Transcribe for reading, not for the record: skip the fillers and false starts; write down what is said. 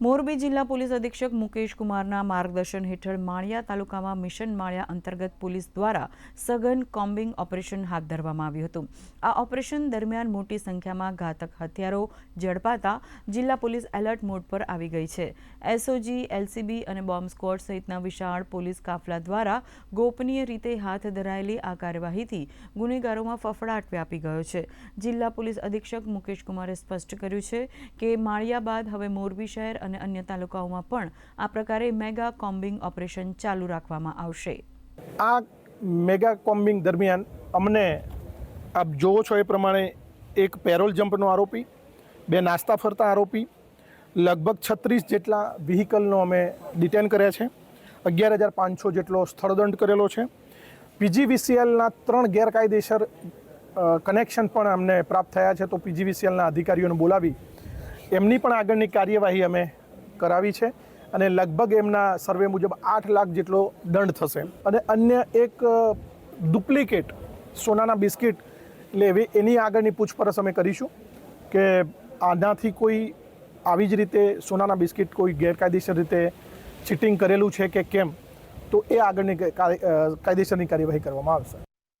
મોરબી જિલ્લા પોલીસ અધિક્ષક મુકેશ કુમારના માર્ગદર્શન હેઠળ માળિયા તાલુકામાં મિશન માળિયા અંતર્ગત પોલીસ દ્વારા સઘન કોમ્બિંગ ઓપરેશન હાથ ધરવામાં આવ્યું હતું। આ ઓપરેશન દરમિયાન મોટી સંખ્યામાં ઘાતક હથિયારો ઝડપાતા જિલ્લા પોલીસ એલર્ટ મોડ પર આવી ગઈ છે। એસઓજી, એલસીબી અને બોમ્બ સ્ક્વોડ સહિતના વિશાળ પોલીસ કાફલા દ્વારા ગોપનીય રીતે હાથ ધરાયેલી આ કાર્યવાહીથી ગુનેગારોમાં ફફડાટ વ્યાપી ગયો છે। જિલ્લા પોલીસ અધિક્ષક મુકેશ કુમારે સ્પષ્ટ કર્યું છે કે માળિયા બાદ હવે મોરબી શહેર અને अन्य तालुकाओं पण आ प्रकारे मेगा कोम्बिंग ऑपरेशन चालू राखवामां आवशे। आ मेगा कोम्बिंग दरमियान अमने आप जोवो छो ए प्रमाणे एक पेरोल जम्पनो आरोपी, बे नास्ता फरता आरोपी, लगभग 36 जेटला व्हीकलनो अमे डिटेन कर्या छे। 11,500 जेटलो स्थळदंड करेलो छे। पीजीवीसीएलना 3 गैरकायदेसर कनेक्शन पण अમને प्राप्त थया छे। तो पीजीवीसीएलना अधिकारीओने बोलावी एमनी पण આગળની કાર્યવાહી અમે કરાવી છે અને લગભગ એમના સર્વે મુજબ 8 લાખ જેટલો દંડ થશે। અને અન્ય એક ડુપ્લિકેટ સોનાના બિસ્કિટ લેવી એની આગળની પૂછપરછ અમે કરીશું કે આનાથી કોઈ આવી જ રીતે સોનાના બિસ્કિટ કોઈ ગેરકાયદેસર રીતે ચીટિંગ કરેલું છે કે કેમ, તો એ આગળની કાયદેસરની કાર્યવાહી કરવામાં આવશે।